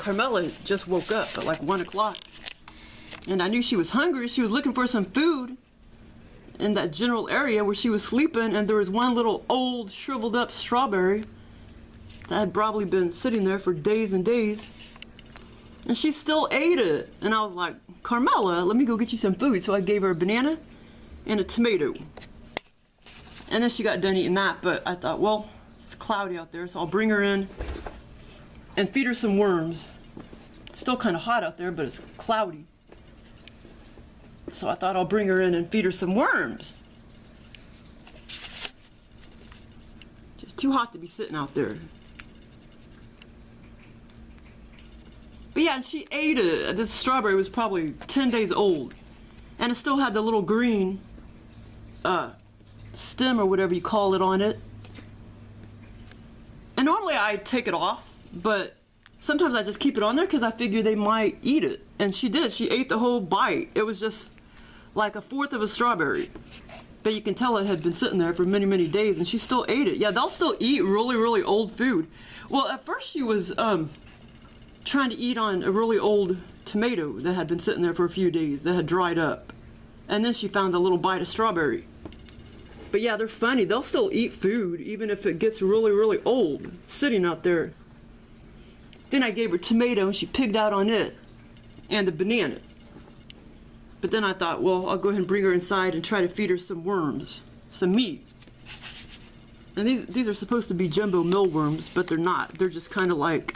Carmela just woke up at like 1 o'clock. And I knew she was hungry. She was looking for some food in that general area where she was sleeping, and there was one little old shriveled up strawberry that had probably been sitting there for days and days. And she still ate it. And I was like, Carmela, let me go get you some food. So I gave her a banana and a tomato. And then she got done eating that, but I thought, well, it's cloudy out there, so I'll bring her in and feed her some worms. It's still kind of hot out there, but it's cloudy. So I thought I'll bring her in and feed her some worms. Just too hot to be sitting out there. But yeah, and she ate it. This strawberry was probably 10 days old. And it still had the little green stem or whatever you call it on it. And normally I take it off, but sometimes I just keep it on there because I figure they might eat it. And she did. She ate the whole bite. It was just like 1/4 of a strawberry. But you can tell it had been sitting there for many, many days, and she still ate it. Yeah, they'll still eat really, really old food. Well, at first she was trying to eat on a really old tomato that had been sitting there for a few days, that had dried up. And then she found a little bite of strawberry. But yeah, they're funny. They'll still eat food, even if it gets really, really old, sitting out there. Then I gave her tomato, and she pigged out on it, and the banana. But then I thought, well, I'll go ahead and bring her inside and try to feed her some worms, some meat. And these are supposed to be jumbo mealworms, but they're not. They're just kind of like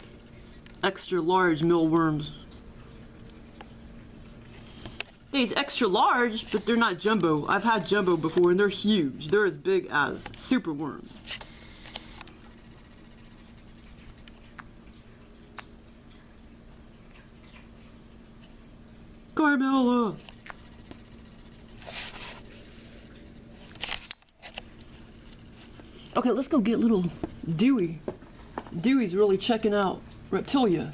extra large mealworms. These extra large, but they're not jumbo. I've had jumbo before, and they're huge. They're as big as super worms. Carmela! Okay, let's go get little Dewie. Dewey's really checking out Reptilya.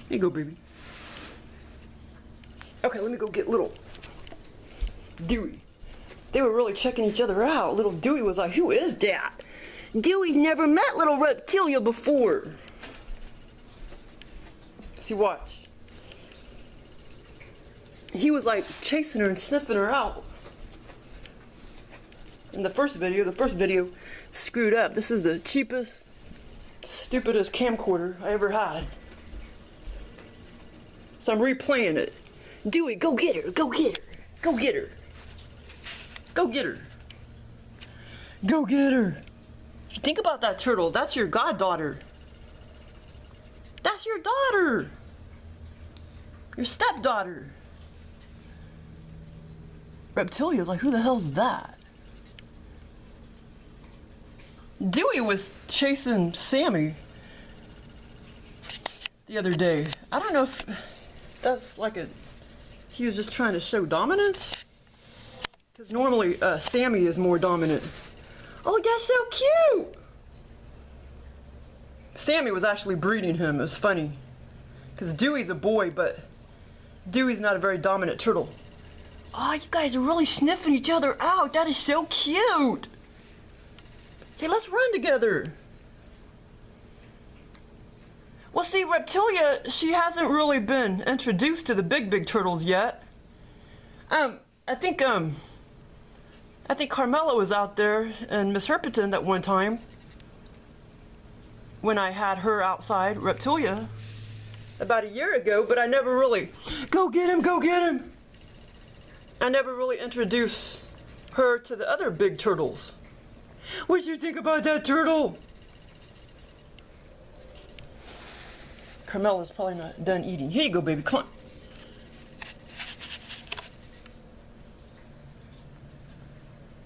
Here you go, baby. Okay, let me go get little Dewie. They were really checking each other out. Little Dewie was like, who is that? Dewey's never met little Reptilya before. See, watch. He was like chasing her and sniffing her out. In the first video screwed up. This is the cheapest, stupidest camcorder I ever had. So I'm replaying it. Dewie, go get her, go get her, go get her. Go get her. Go get her. Think about that turtle. That's your goddaughter. That's your daughter. Your stepdaughter. Reptilya, like, who the hell's that? Dewie was chasing Sammy the other day. I don't know if that's like he was just trying to show dominance. Because normally Sammy is more dominant. Oh, that's so cute! Sammy was actually breeding him. It was funny. Because Dewey's a boy, but Dewey's not a very dominant turtle. Oh, you guys are really sniffing each other out. That is so cute. Okay, let's run together. Well, see, Reptilya, she hasn't really been introduced to the big turtles yet. I think Carmela was out there and Miss Herpatan that one time when I had her outside, Reptilya, about a year ago, but I never really, go get him, go get him. I never really introduced her to the other big turtles. What you think about that turtle? Carmela's probably not done eating. Here you go, baby, come on.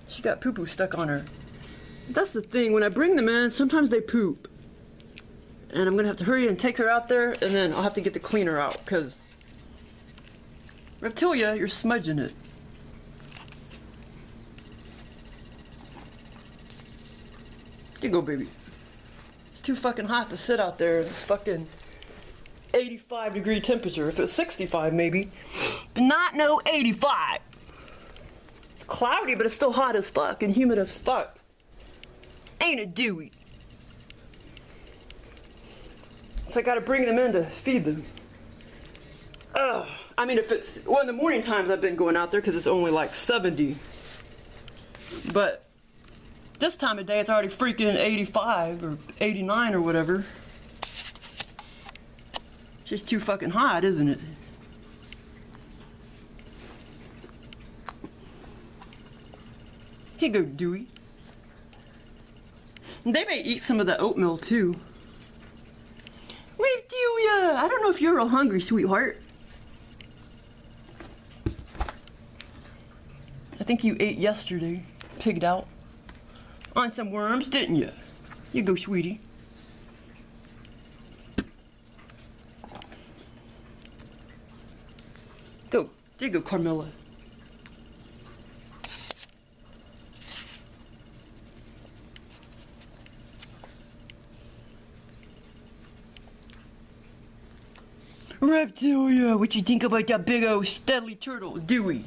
She got poo-poo stuck on her. That's the thing, when I bring them in, sometimes they poop. And I'm gonna have to hurry and take her out there, and then I'll have to get the cleaner out, because Reptilya, you're smudging it. Here you go, baby. It's too fucking hot to sit out there. It's fucking 85-degree temperature. If it was 65, maybe. But not no 85. It's cloudy, but it's still hot as fuck and humid as fuck. Ain't it, Dewie? So I gotta bring them in to feed them. I mean, if it's, well, in the morning times I've been going out there because it's only like 70. But this time of day it's already freaking 85 or 89 or whatever. It's just too fucking hot, isn't it? Here you go, Dewie. They may eat some of the oatmeal too. Reptilya! I don't know if you're real hungry, sweetheart. I think you ate yesterday, pigged out, on some worms, didn't you? You go, sweetie. Go. There you go, Carmilla. Reptilya, what you think about that big old steadily turtle, Dewie?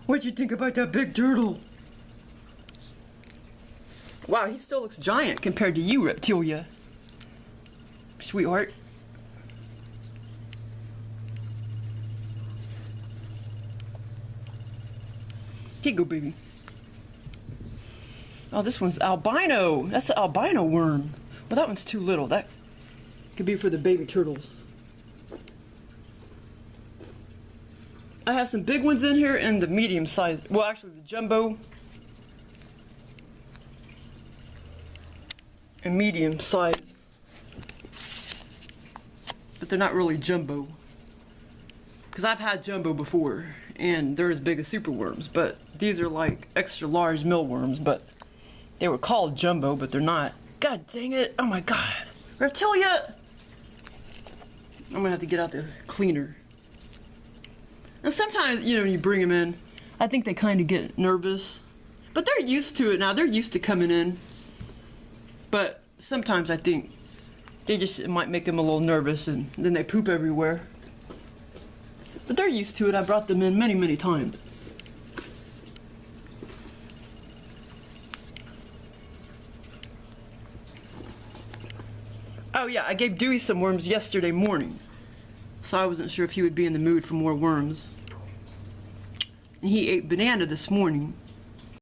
What you think about that big turtle? Wow, he still looks giant compared to you, Reptilya. Sweetheart. Here you go, baby. Oh, this one's albino. That's an albino worm. Well, that one's too little. That could be for the baby turtles. I have some big ones in here and the medium size. Well, actually the jumbo and medium size. But they're not really jumbo. Because I've had jumbo before and they're as big as super worms. But these are like extra large mealworms. But they were called jumbo, but they're not. God dang it. Oh my god. Reptilya! I'm gonna have to get out the cleaner. And sometimes, you know, when you bring them in, I think they kind of get nervous. But they're used to it now. They're used to coming in. But sometimes I think it might make them a little nervous and then they poop everywhere. But they're used to it. I brought them in many, many times. Oh yeah, I gave Dewie some worms yesterday morning. So I wasn't sure if he would be in the mood for more worms. And he ate banana this morning.